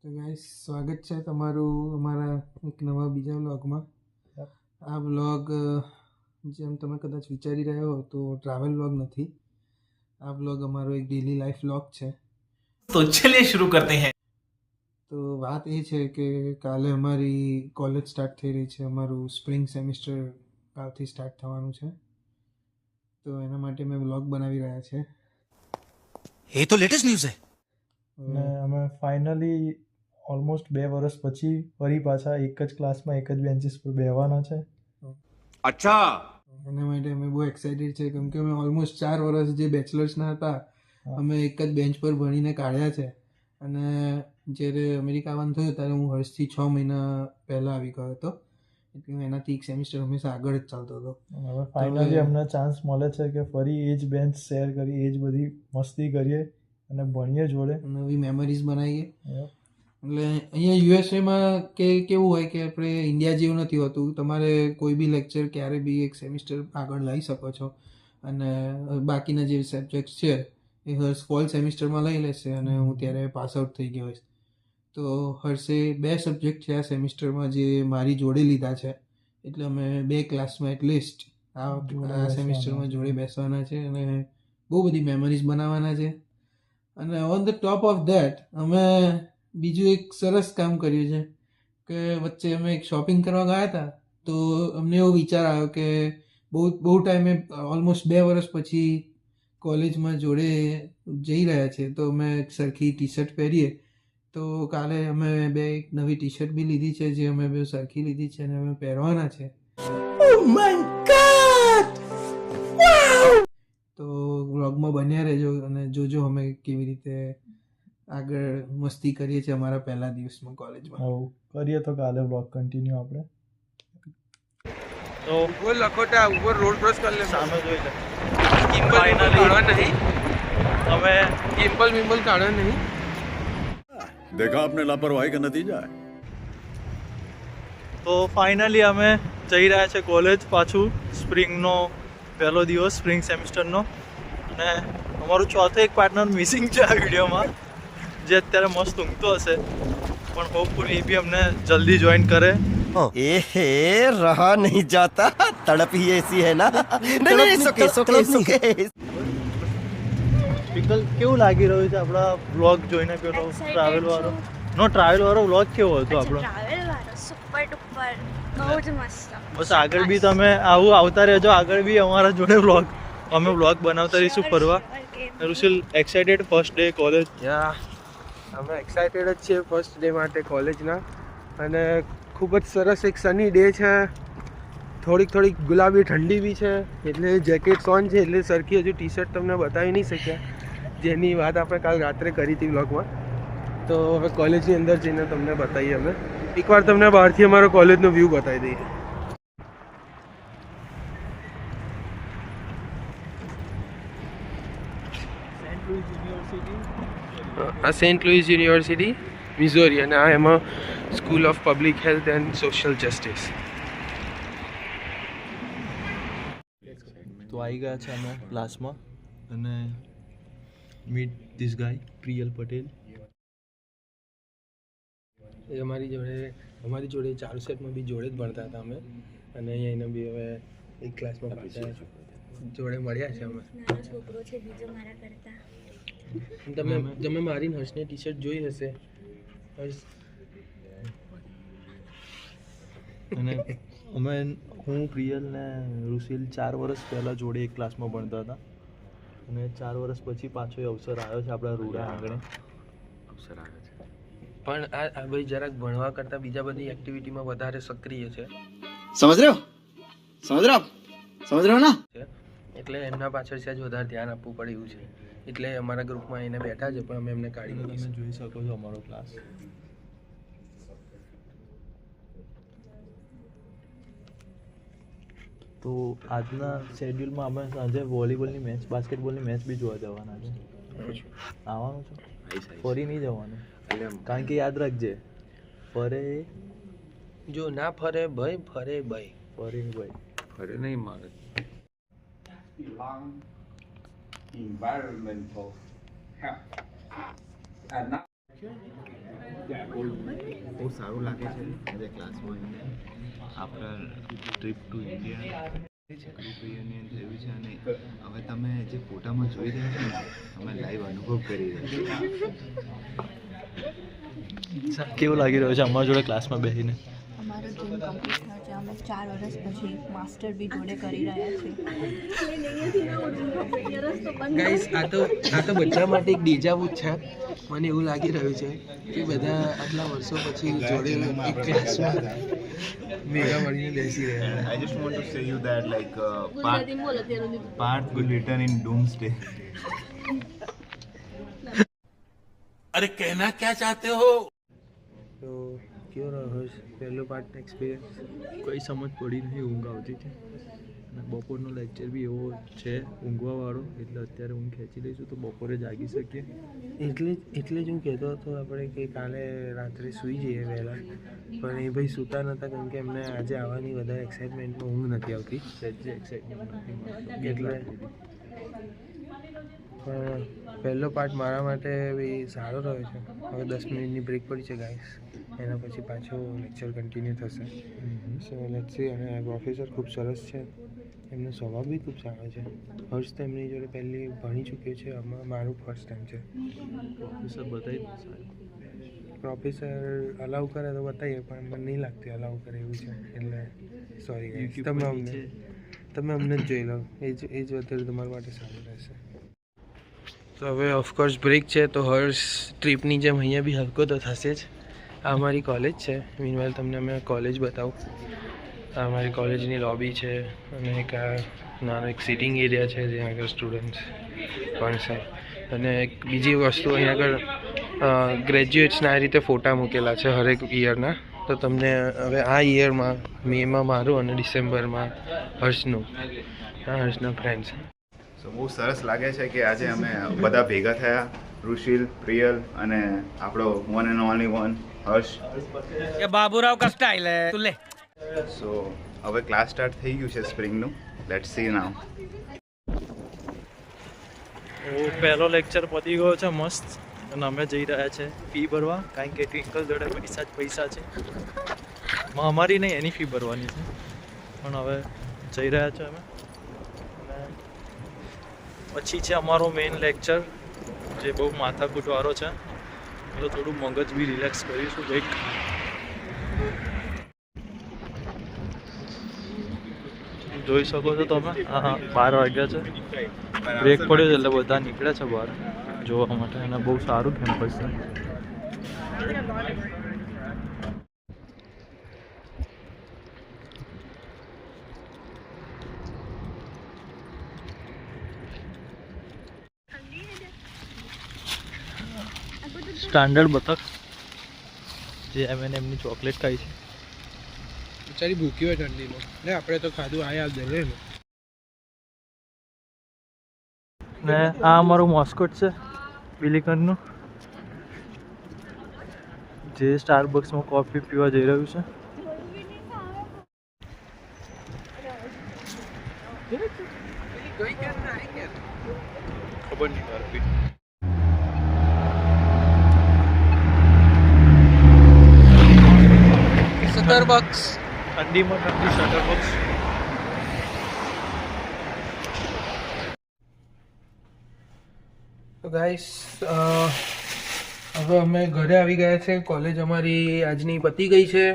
તો ગાઈસ સ્વાગત છે તમારું અમારા એક નવા બીજા વ્લોગમાં. આ વ્લોગ જેમ તમે કદાચ વિચારી રહ્યા હો તો ટ્રાવેલ વ્લોગ નથી. આ વ્લોગ અમારો એક ડેલી લાઈફ વ્લોગ છે. તો ચલિए शुरू करते हैं. તો વાત એ છે કે કાલે અમારી કોલેજ સ્ટાર્ટ થઈ રહી છે. અમારું સ્પ્રિંગ સેમિસ્ટર કાલથી સ્ટાર્ટ થવાનું છે. તો એના માટે મેં વ્લોગ બનાવી રહ્યા છે. ये तो लेटेस्ट न्यूज़ है. ને અમે ફાઇનલી ઓલમોસ્ટ 2 વર્ષ પછી ફરી પાછા એક જ ક્લાસમાં એક જ બેન્ચીસ પર બેહવાના છે. अच्छा. એના માટે અમે બહુ એક્સાઇટેડ છે કેમ કે અમે ઓલમોસ્ટ 4 વર્ષ જે બેચલર્સના હતા અમે એક જ બેન્ચ પર ભણીને કાઢ્યા છે. અને જ્યારે અમેરિકા આવવાનું થયું ત્યારે હું હર્ષથી 6 મહિના પહેલાં આવી ગયો હતો. એટલે એનાથી એક સેમિસ્ટર હંમેશા આગળ જ ચાલતો હતો. હવે ફાઇનલી અમને ચાન્સ મળે છે કે ફરી એ જ બેન્ચ શેર કરી એ જ બધી મસ્તી કરીએ અને ભણીએ જોડે, નવી મેમરીઝ બનાવીએ. Yep. એટલે અહીંયા યુએસએમાં કેવું હોય કે આપણે ઇન્ડિયા જેવું નથી હોતું. તમારે કોઈ બી લેક્ચર ક્યારે બી એક સેમિસ્ટર આગળ લઈ શકો છો. અને બાકીના જે સબ્જેક્ટ્સ છે એ હર્ષ ફોલ સેમિસ્ટરમાં લઈ લેશે અને હું ત્યારે પાસ આઉટ થઈ ગયો હોઈશ. તો હર્ષે 2 સબ્જેક્ટ છે આ સેમિસ્ટરમાં જે મારી જોડે લીધા છે. એટલે અમે 2 ક્લાસમાં એટલીસ્ટ આ સેમિસ્ટરમાં જોડે બેસવાના છે અને બહુ બધી મેમરીઝ બનાવવાના છે. અને on the top of that અમે બીજું એક સરસ કામ કર્યું છે કે વચ્ચે અમે એક શોપિંગ કરવા ગયા હતા. તો અમને એવો વિચાર આવ્યો કે બહુ ટાઈમે ઓલમોસ્ટ 2 વર્ષ પછી કોલેજમાં જોડે જઈ રહ્યા છે તો અમે એક સરખી ટી શર્ટ પહેરીએ. તો કાલે અમે એક નવી ટી શર્ટ બી લીધી છે જે અમે બે સરખી લીધી છે અને અમે પહેરવાના છે. તો વ્લોગમાં બન્યા રહેજો અને જોજો અમે કેવી રીતે આગળ મસ્તી કરીએ છીએ અમારા પહેલા દિવસમાં કોલેજમાં. આવું કરીએ તો કાલે બ્લોગ કન્ટિન્યુ આપણે. તો ઉપર લખોટા ઉપર રોડ ક્રોસ કરી લે સામે જોઈ લે. ફાઇનલી કાઢવા નહીં અમે પિમ્પલ વિમ્પલ કાઢવા નહીં. देखा आपने लापरवाही का नतीजा है. તો ફાઇનલી અમે જઈ રહ્યા છે કોલેજ. પાછું સ્પ્રિંગનો પહેલો દિવસ સ્પ્રિંગ સેમિસ્ટરનો. અને અમારું ચોથો એક પાર્ટનર મિસિંગ છે આ વિડીયોમાં જે અત્યારે મસ્ત ઊંઘતો હશે પણ હોપફુલી એ બી અમને જલ્દી જોઈન કરે. एहे रहा नहीं जाता तड़प ही ऐसी है ना नहीं सुके પિકલ કેવું લાગી રહ્યું છે આપણા વ્લોગ જોઈને? પેલો ટ્રાવેલ વાળો વ્લોગ કેવો હતો આપણો? ટ્રાવેલ વાળો સુપર ડુપર બહુ જ મસ્ત. બસ આગળ બી તમે આવું આવતા રહેજો. આગળ બી અમારા જોડે અમે વ્લોગ બનાવતા રહીશું ફરવા. રુશિલ એક્સાઇટેડ ફર્સ્ટ ડે કોલેજ? યા અમે એક્સાઇટેડ જ છીએ ફર્સ્ટ ડે માટે કોલેજના. અને ખૂબ જ સરસ એક સની ડે છે. થોડીક ગુલાબી ઠંડી બી છે એટલે જેકેટ્સ ઓન છે એટલે સરખી હજુ ટી શર્ટ તમને બતાવી નહીં શક્યા જેની વાત આપણે કાલ રાત્રે કરી હતી વ્લોગમાં. તો હવે કોલેજની અંદર જઈને તમને બતાવીએ અમે. એકવાર તમને બહારથી અમારો કોલેજનો વ્યૂ બતાવી દઈએ. આ સેન્ટ લુઈસ યુનિવર્સિટી મિઝોરી અને આ એમાં school of public health and social justice. તો આવી ગયા છે અમે ક્લાસમાં અને મીટ ધીસ ગાય પ્રિયલ પટેલ. એ અમારી જોડે ચાલુ સેટમાં બી જોડે જ ભણતા હતા અમે. અને અહીંયા બી હવે એક ક્લાસમાં પાછા જોડે મળ્યા છે અમે. નાનો છોકરો છે બીજો મારા કરતા. તમે મારી હર્ષની ટી શર્ટ જોઈ હશે. હર્ષ અને હું પ્રિયલ ને રુશિલ 4 વર્ષ પહેલાં જોડે એક ક્લાસમાં ભણતા હતા અને 4 વર્ષ પછી પાછો એ અવસર આવ્યો છે આપણા રૂડા આંગણે. પણ આ ભાઈ જરાક ભણવા કરતાં બીજા બધી એક્ટિવિટીમાં વધારે સક્રિય છે. समझ रहे हो ना. એટલે એમના પાછળ સહેજ વધારે ધ્યાન આપવું પડે એવું છે. એટલે અમારા ગ્રુપમાં એને બેઠા છે પણ અમે એમને કાઢી તમે મૂકીશું. જોઈ શકો છો અમારો ક્લાસ. તો આજના શેડ્યુલમાં અમે સાંજે વોલીબોલની મેચ, બાસ્કેટબોલની મેચ બી જોવા જવાના છે. આવવાનું છો? ફરી નહીં જવાનું કારણ કે યાદ રાખજે ફરે જો ના ફરે ભાઈ ફરે ભાઈ ફરે ભાઈ अरे नहीं मारे. environmental health and not બહુ સારું લાગે છે આજે ક્લાસમાં after trip to India group reunion થયું છે અને હવે તમે જે ફોટામાં જોઈ રહ્યા છો ને અમે લાઈવ અનુભવ કરી રહ્યા છીએ. કેવું લાગી રહ્યું છે અમારા જોડે ક્લાસમાં બેસીને? અમારો ડ્રીમ કમ્પ્લીટ થયો છે. અમે 4 વર્ષ પછી માસ્ટર બી જોડે કરી રહ્યા છીએ. ગાઈસ આ તો બધા માટે એક ડેજાવુ જ છે. મને એવું લાગી રહ્યું છે કે બધા આટલા વર્ષો પછી જોડે એક ક્લાસમાં ભેગા મળીને બેસી રહ્યા છે. I just want to say you that like Parth will return in doomsday. अरे कहना क्या चाहते हो? તો કેવો રહ્યો પહેલો પાર્ટ એક્સપિરિયન્સ? કંઈ સમજ પડી નહીં, ઊંઘ આવતી હતી અને બપોરનો લેક્ચર બી એવો છે ઊંઘવાવાળો, એટલે અત્યારે ઊંઘ ખેંચી લઈશું તો બપોરે જાગી શકીએ. એટલે જ હું કહેતો હતો આપણે કે કાલે રાત્રે સૂઈ જઈએ વહેલા, પણ એ ભાઈ સૂતા નહોતા કેમ કે એમને આજે આવવાની વધારે એક્સાઇટમેન્ટમાં ઊંઘ નથી આવતી. સહેજે એક્સાઇટમેન્ટ નથી મળતો. એટલે પણ પહેલો પાર્ટ મારા માટે બી સારો રહ્યો છે. હવે 10 મિનિટની બ્રેક પડી છે ગાઈસ, એના પછી પાછો લેક્ચર કન્ટિન્યુ થશે. So let's see. અને પ્રોફેસર ખૂબ સરસ છે, એમનો સ્વભાવ બી ખૂબ સારો છે. હર્ષ તો એમની જોડે પહેલી ભણી ચૂક્યો છે, મારું ફર્સ્ટ ટાઈમ છે. પ્રોફેસર બતાવી દો સાહેબ. પ્રોફેસર અલાઉ કરે તો બતાવીએ, પણ મને નહીં લાગતું અલાઉ કરે એવું છે. એટલે સોરી ગાઈસ, તમે અમને જ જોઈ લો, એ જ વધારે તમારા માટે સારું રહેશે. તો હવે ઓફકોર્સ બ્રેક છે, તો હર્ષ ટ્રીપની જેમ અહીંયા બી હલકો તો થશે જ. આ અમારી કોલેજ છે. મીનવાઇલ તમને અમે કોલેજ બતાવું. આ અમારી કોલેજની લોબી છે અને એક નાનો એક સિટિંગ એરિયા છે જ્યાં આગળ સ્ટુડન્ટ્સ ભણશે. અને એક બીજી વસ્તુ અહીંયા આગળ ગ્રેજ્યુએટ્સના આ રીતે ફોટા મૂકેલા છે હરેક યરના. તો તમને હવે આ યરમાં મેમાં મારું અને ડિસેમ્બરમાં હર્ષનું, હર્ષના ફ્રેન્ડ્સ. સો બહુ સરસ લાગે છે કે આજે અમે બધા ભેગા થયા, ઋષિલ, પ્રિયલ અને આપણો વન એન્ડ ઓનલી વન હર્ષ. ये बाबूराव का स्टाइल है, तू ले. સો હવે ક્લાસ સ્ટાર્ટ થઈ ગયું છે સ્પ્રિંગનું. લેટ્સ સી નાઉ. પહેલો લેક્ચર પતી ગયો છે મસ્ત, અને અમે જઈ રહ્યા છે ફી ભરવા, કારણ કે ટ્વિંકલ જોડે પૈસા છે. અમારી નહીં, એની ફી ભરવાની છે. પણ હવે જઈ રહ્યા છે અમે. અને પછી છે અમારો મેઇન લેક્ચર, જે બહુ માથાકૂટવાળો છે, એટલે થોડું મગજ બી રિલેક્સ કરીશું કંઈક. જોઈ શકો છો તમે, હા 12 વાગ્યા છે, બ્રેક પડ્યો છે એટલે બધા નીકળે છે બહાર જોવા માટે. અને બહુ સારું કેમ્પસ છે. સ્ટાન્ડર્ડ બતક જે એમની ચોકલેટ ખાઈ છે. બિચારી ભૂખી હોય ઠંડીમાં, ને આપણે તો ખાધું આ યાદ દે ને. ને આ અમારું મોસ્કોટ છે બિલિકનનું, જે સ્ટારબક્સમાં કોફી પીવા જઈ રહ્યું છે. ખબર નહીં મારે. સ્ટારબક્સ ઠંડીમાં ઠંડી સ્ટારબક્સ. તો ગાઈસ હવે અમે ઘરે આવી ગયા છે. કોલેજ અમારી આજની પતી ગઈ છે.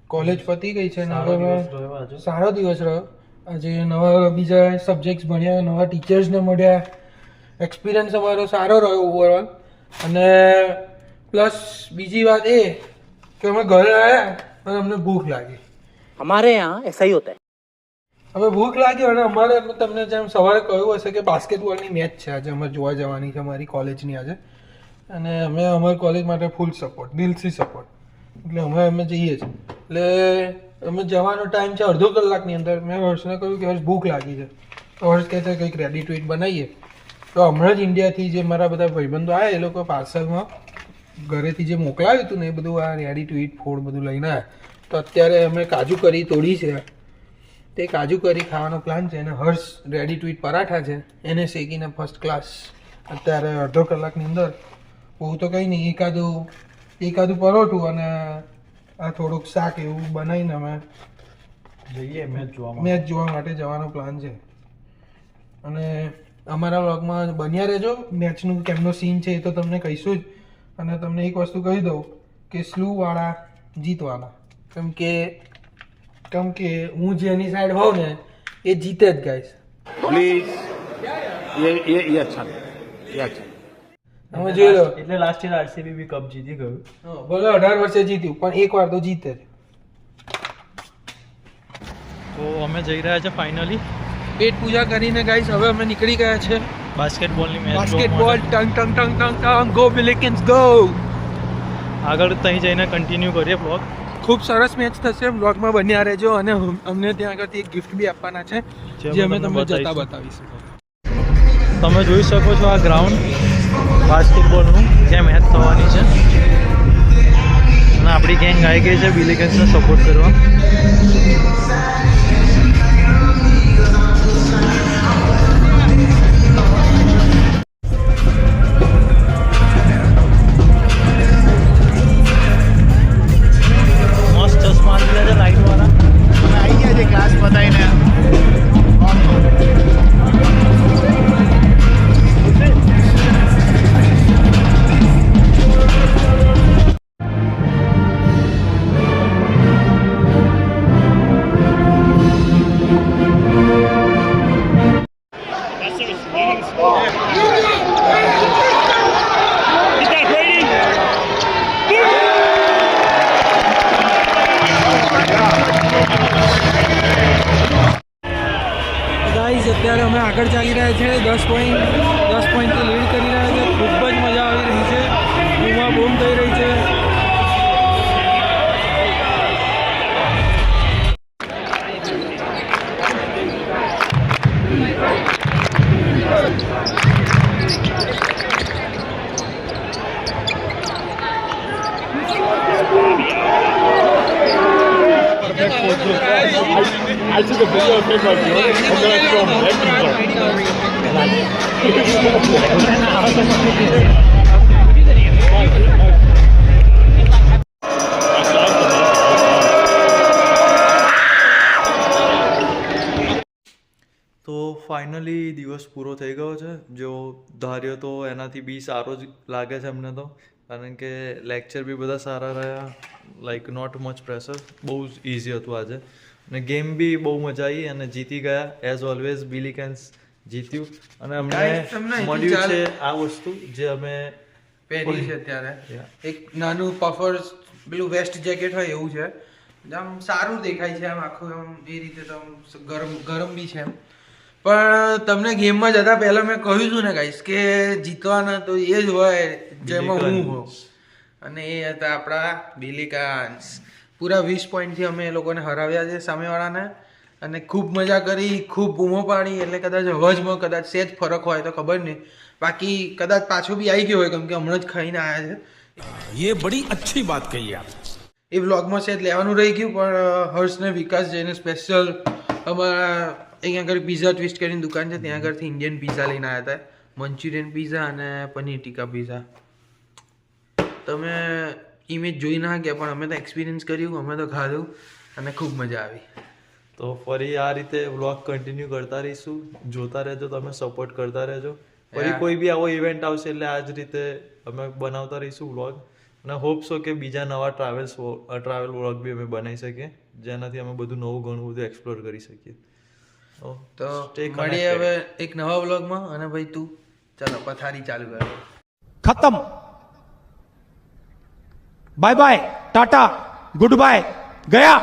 કોલેજ પતી ગઈ છે ને હવે સારો દિવસ રહ્યો. આજે નવા બીજા સબ્જેક્ટ્સ ભણ્યા, નવા ટીચર્સને મળ્યા, એક્સપિરિયન્સ અમારો સારો રહ્યો ઓવરઓલ. અને પ્લસ બીજી વાત એ કે અમે ઘરે આવ્યા અને અમને ભૂખ લાગી. हमारे यहाँ ऐसा ही होता है. હવે ભૂખ લાગી અને અમારે તમને જેમ સવારે કહ્યું હશે કે બાસ્કેટબોલની મેચ છે આજે, અમારે જોવા જવાની છે અમારી કોલેજની આજે. અને અમે અમારી કોલેજ માટે ફૂલ સપોર્ટ, દિલથી સપોર્ટ. એટલે અમે જઈએ છીએ. એટલે અમે જવાનો ટાઈમ છે અડધો કલાકની અંદર. મેં હર્ષને કહ્યું કે હર્ષ ભૂખ લાગી છે, તો હર્ષ કહે છે કંઈક રેડી ટુ ઇટ બનાવીએ. તો હમણાં જ ઇન્ડિયાથી જે મારા બધા ભાઈબંધો આવ્યા, એ લોકો પાર્સલમાં ઘરેથી જે મોકલાવ્યું હતું ને એ બધું આ રેડી ટુ ઇટ ફૂડ બધું લઈને આવ્યા. તો અત્યારે અમે કાજુ કરી તોડી છે તે કાજુ કરી ખાવાનો પ્લાન છે અને હર્ષ રેડી ટુ ઇટ પરાઠા છે એને શેકીને ફર્સ્ટ ક્લાસ અત્યારે અડધો કલાકની અંદર બહુ તો કંઈ નહીં એકાદું પરોઠું અને આ થોડુંક શાક એવું બનાવીને અમે જઈએ મેચ જોવા માટે જવાનો પ્લાન છે. અને અમારા વ્લોગમાં બન્યા રહેજો. મેચનું કેમનો સીન છે એ તો તમને કહીશું જ. અને તમને એક વસ્તુ કહી દઉં કે સ્લૂવાળા જીતવાના, કેમ કે હું જેની સાઈડ હોઉં ને એ જીતે જ ગાઈસ. प्लीज ये अच्छा તમે જોઈ લો. એટલે લાસ્ટ યર આરસીબી બી કપ જીતી ગયું. ભલે 18 વર્ષે જીત્યું પણ એક વાર તો જીતે જ. તો અમે જઈ રહ્યા છે ફાઇનલી પેટ પૂજા કરીને ગાઈસ હવે અમે નીકળી ગયા છે બાસ્કેટબોલની મેચ. બાસ્કેટબોલ ટંગ ટંગ ટંગ ટંગ ટંગ ગો બિલિકન્સ ગો. આગળ ત્યાં જઈને કન્ટિન્યુ કરીએ બ્લોગ. ખૂબ સરસ મેચ થશે. બ્લોગમાં બન્યા રહેજો અને અમને ત્યાં આગળથી એક ગિફ્ટ બી આપવાના છે જે અમે તમને જતા બતાવીશું. તમે જોઈ શકો છો આ ગ્રાઉન્ડ બાસ્કેટબોલનું જ્યાં મેચ થવાની છે અને આપણી ગેંગ આવી ગઈ છે બિલિકન્સને સપોર્ટ કરવા. મસ્ત ચશ્મા આવી ગયા છે લાઈટવાળા. અમે આવી ગયા છે ક્લાસ પતાવીને. ગાઈસ અત્યારે અમે આગળ ચાલી રહ્યા છે 10 પોઈન્ટથી લીડ કરી રહ્યા છે. ખૂબ જ મજા આવી રહી છે. બૂમા બૂમ થઈ રહી છે. તો ફાઇનલી દિવસ પૂરો થઈ ગયો છે. જો ધાર્યો તો એનાથી બી સારો જ લાગે છે અમને તો, કારણ કે લેક્ચર બી બધા સારા રહ્યા. લાઈક નોટ મચ પ્રેશર, બહુ જ ઇઝી હતું આજે. અને ગેમ બી બહુ મજા આવી અને જીતી ગયા એઝ ઓલવેઝ. બિલિકન્સ જીત્યું અને અમને મળ્યું છે આ વસ્તુ જે અમે પહેરી છે અત્યારે. એક નાનું પફર પેલું વેસ્ટ જેકેટ હોય એવું છે. આમ સારું દેખાય છે આમ આખું આમ એ રીતે તો આમ ગરમ બી છે એમ. પણ તમને ગેમમાં જતા પહેલા મેં કહ્યું હતું ને ગાઈસ કે જીતવાના તો એ જ હોય જેમાં હું હોઉં, અને એ હતા આપણા બિલિકન્સ. પૂરા 20 પોઈન્ટથી અમે એ લોકોને હરાવ્યા છે સામેવાળાને. અને ખૂબ મજા કરી, ખૂબ બૂમો પાડી. એટલે કદાચ અવાજમાં કદાચ સેજ ફરક હોય તો ખબર નહીં, બાકી કદાચ પાછો બી આવી ગયો હોય કેમ કે હમણાં જ ખાઈને આવ્યા છે. ये बड़ी अच्छी बात कही आप. એ વ્લોગમાં સેજ લેવાનું રહી ગયું, પણ હર્ષને વિકાસ જઈને સ્પેશિયલ અમારા અહીંયા આગળ પીઝા ટ્વિસ્ટ કરીને દુકાન છે ત્યાં આગળથી ઇન્ડિયન પીઝા લઈને આવ્યા હતા. મંચુરિયન પીઝા અને પનીર ટીકા પીઝા. તમે ઇમેજ જોઈ ના ગયા પણ અમે તો એક્સપિરિયન્સ કર્યું, અમે તો ખાધું અને ખૂબ મજા આવી. તો ફરી આ રીતે વ્લોગ કન્ટિન્યુ કરતા રહીશું. જોતા રહેજો, તમે સપોર્ટ કરતા રહેજો. ફરી કોઈ બી આવો ઇવેન્ટ આવશે એટલે આ જ રીતે અમે બનાવતા રહીશું વ્લોગ. અને હોપ સો કે બીજા નવા ટ્રાવેલ વ્લોગ બી અમે બનાવી શકીએ, જેનાથી અમે બધું નવું ઘણું બધું એક્સપ્લોર કરી શકીએ. તો મળીએ હવે એક નવા વ્લોગમાં. અને ભાઈ તું ચાલો પથારી ચાલુ કર. खत्म. बाय बाय, टाटा, गुड बाय, गया.